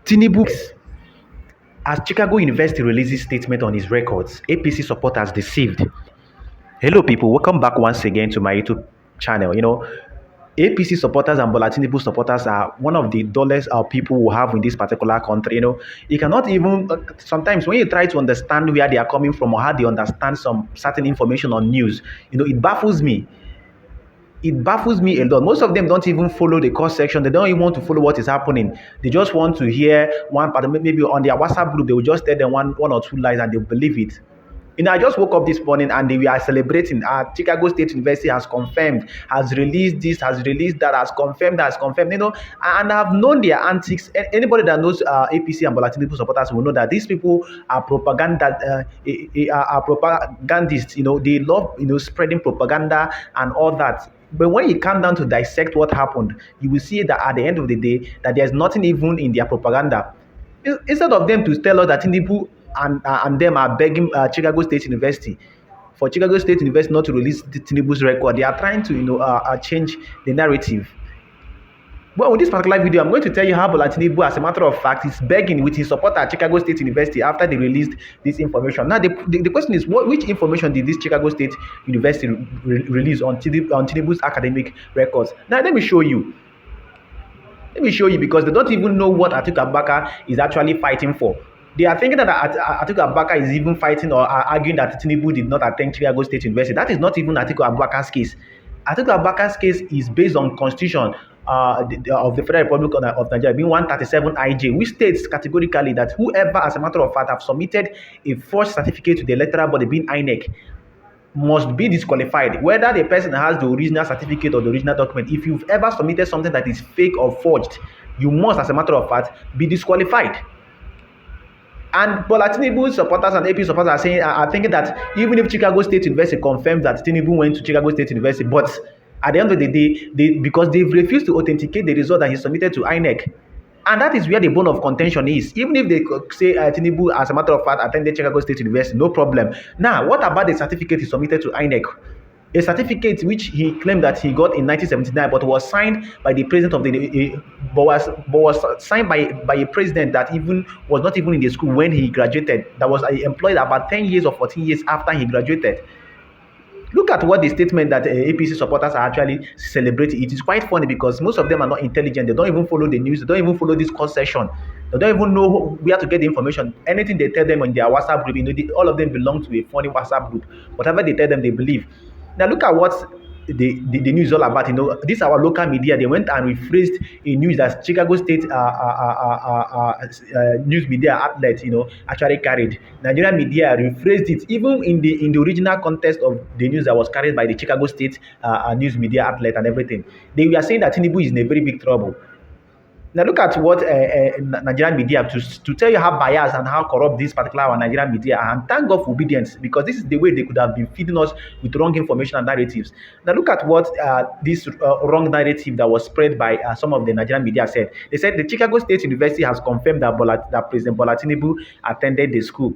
Tinubu, as Chicago University releases statement on his records, APC supporters deceived. Hello, people. Welcome back once again to my YouTube channel. APC supporters and Bola Tinubu supporters are one of the dullest people we have in this particular country. You cannot even sometimes when you try to understand where they are coming from or how they understand some certain information on news, it baffles me. It baffles me a lot. Most of them don't even follow the course section. They don't even want to follow what is happening. They just want to hear one part. Maybe on their WhatsApp group, they will just tell them one or two lies and they believe it. I just woke up this morning and we are celebrating. Chicago State University has confirmed, has released this, has released that, has confirmed, and I've known their antics. Anybody that knows APC and Bola Tinubu supporters will know that these people are are propagandists. They love, spreading propaganda and all that. But when you come down to dissect what happened, you will see that at the end of the day, that there's nothing even in their propaganda. Instead of them to tell us that Tinubu and them are begging Chicago State University for Chicago State University not to release the Tinubu's record, they are trying to change the narrative. Well, with this particular video, I'm going to tell you how Bola Tinubu, as a matter of fact, is begging with his supporter at Chicago State University after they released this information. Now, the question is, which information did this Chicago State University release on Tinubu's academic records? Now, let me show you. Because they don't even know what Atiku Abubakar is actually fighting for. They are thinking that Atiku Abubakar is even fighting or arguing that Tinubu did not attend Chicago State University. That is not even Atiku Abubakar's case. Atiku Abubakar's case is based on Constitution of the Federal Republic of Nigeria, being 137 IJ, which states categorically that whoever, as a matter of fact, have submitted a forged certificate to the electoral body, being Inec, must be disqualified, whether the person has the original certificate or the original document. If you've ever submitted something that is fake or forged, you must, as a matter of fact, be disqualified. And Bola Tinubu supporters and AP supporters are thinking that even if Chicago State University confirms that Tinubu went to Chicago State University, but at the end of the day, because they've refused to authenticate the result that he submitted to INEC, and that is where the bone of contention is. Even if they say Tinubu, as a matter of fact, attended Chicago State University, no problem. Now, what about the certificate he submitted to INEC? A certificate which he claimed that he got in 1979, but was signed by the president of was signed by a president that even was not even in the school when he graduated. That was employed about 10 years or 14 years after he graduated. Look at what the statement that APC supporters are actually celebrating. It is quite funny because most of them are not intelligent. They don't even follow the news. They don't even follow this course session. They don't even know where to get the information. Anything they tell them on their WhatsApp group, all of them belong to a funny WhatsApp group. Whatever they tell them, they believe. Now look at what the news is all about. This is our local media. They went and rephrased a news that Chicago State news media outlet, actually carried. Nigerian media rephrased it, even in the original context of the news that was carried by the Chicago State news media outlet and everything. They were saying that Tinubu is in a very big trouble. Now look at what Nigerian media to tell you how biased and how corrupt this particular Nigerian media are. And thank God for obedience, because this is the way they could have been feeding us with wrong information and narratives. Now look at what this wrong narrative that was spread by some of the Nigerian media said. They said the Chicago State University has confirmed that President Bola Tinubu attended the school.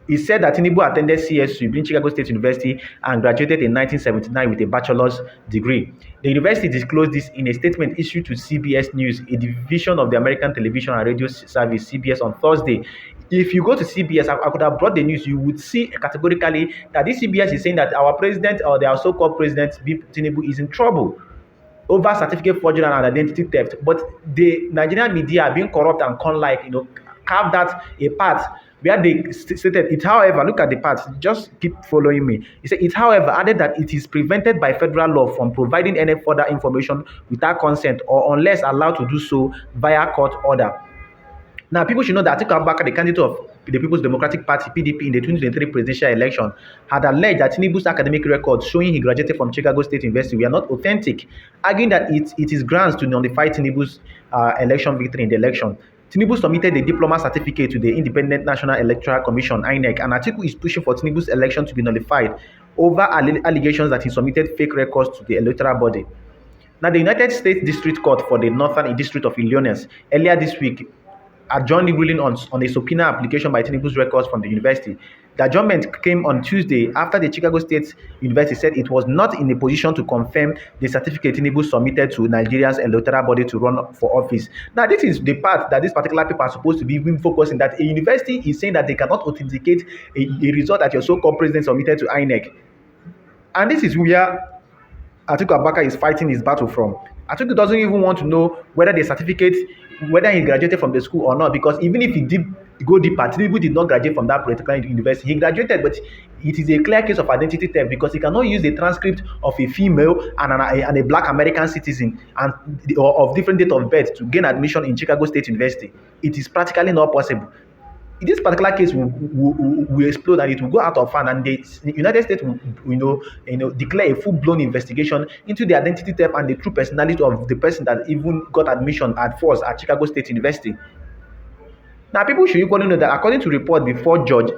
He said that Tinubu attended CSU, being Chicago State University, and graduated in 1979 with a bachelor's degree. The university disclosed this in a statement issued to CBS News, a division of the American Television and Radio Service, CBS, on Thursday. If you go to CBS, I could have brought the news, you would see categorically that this CBS is saying that our president, or their so-called president, Tinubu, is in trouble over certificate forgery and identity theft. But the Nigerian media, being corrupt and con-like, carved that a part where they stated it. However, look at the part, just keep following me. He said it, however, added that it is prevented by federal law from providing any further information without consent or unless allowed to do so via court order. Now, people should know that Atiku Abubakar, the candidate of the People's Democratic Party (PDP) in the 2023 presidential election, had alleged that Tinubu's academic records showing he graduated from Chicago State University were not authentic, arguing that it is grounds to nullify Tinubu's election victory in the election. Tinubu submitted a diploma certificate to the Independent National Electoral Commission (INEC), and Atiku is pushing for Tinubu's election to be nullified over allegations that he submitted fake records to the electoral body. Now, the United States District Court for the Northern District of Illinois earlier this week adjourned the ruling on a subpoena application by Tinubu's records from the university. The adjournment came on Tuesday after the Chicago State University said it was not in a position to confirm the certificate Tinubu submitted to Nigeria's electoral body to run for office. Now, this is the part that this particular paper are supposed to be even focusing, that a university is saying that they cannot authenticate a result that your so-called president submitted to Inec. And this is where Atiku Abubakar is fighting his battle from. Atiku doesn't even want to know whether the certificate, whether he graduated from the school or not, because even if he did go deeper, Tinubu did not graduate from that particular university. He graduated, but it is a clear case of identity theft because he cannot use the transcript of a female and a black American citizen and of different date of birth to gain admission in Chicago State University. It is practically not possible. This particular case will explode and it will go out of hand, and the United States will declare a full-blown investigation into the identity theft and the true personality of the person that even got admission at first at Chicago State University. Now, people should equally know that according to report before Judge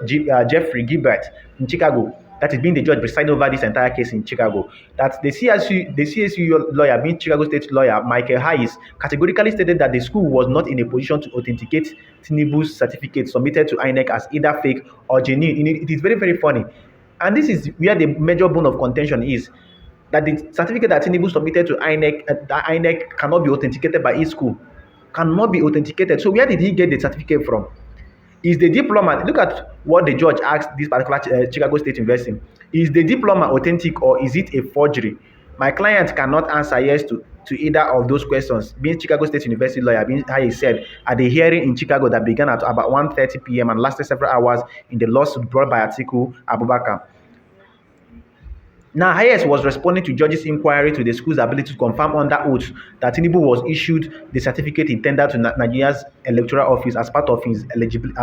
Jeffrey Gilbert in Chicago, that is being the judge presiding over this entire case in Chicago, that the CSU lawyer, being Chicago State lawyer Michael Hayes, categorically stated that the school was not in a position to authenticate Tinubu's certificate submitted to Inec as either fake or genuine. It is very, very funny. And this is where the major bone of contention is, that the certificate that Tinubu submitted to INEC cannot be authenticated by each school. Cannot be authenticated. So where did he get the certificate from? Is the diploma, look at what the judge asked this particular Chicago State University. Is the diploma authentic or is it a forgery? My client cannot answer yes to either of those questions, being Chicago State University lawyer, being how he said at the hearing in Chicago that began at about 1:30 p.m. and lasted several hours in the lawsuit brought by Atiku Abubakar. Now, Hayes was responding to judge's inquiry to the school's ability to confirm under oath that Tinubu was issued the certificate intended to Nigeria's electoral office as part of his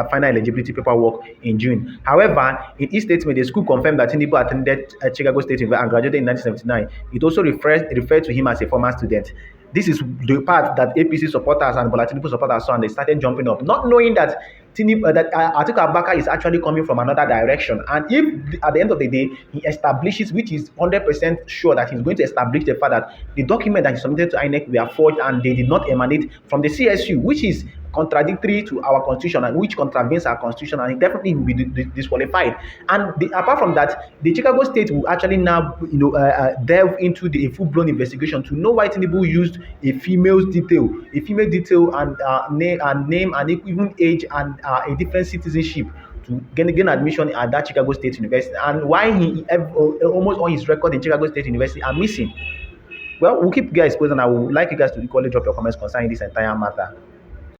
final eligibility paperwork in June. However, in his statement, the school confirmed that Tinubu attended Chicago State University and graduated in 1979. It also referred to him as a former student. This is the part that APC supporters and Bola Tinubu supporters saw, and they started jumping up, not knowing that Atiku Abubakar is actually coming from another direction. And if at the end of the day he establishes, which is 100% sure that he's going to establish the fact that the document that he submitted to INEC were forged and they did not emanate from the CSU, which is contradictory to our constitution and which contravenes our constitution, and it definitely will be disqualified. And apart from that, the Chicago State will actually now delve into a full-blown investigation to know why Tinubu used a female detail and name and even age and a different citizenship to gain admission at that Chicago State University, and why he almost all his record in Chicago State University are missing. Well, we'll keep you guys posted, and I would like you guys to equally drop your comments concerning this entire matter.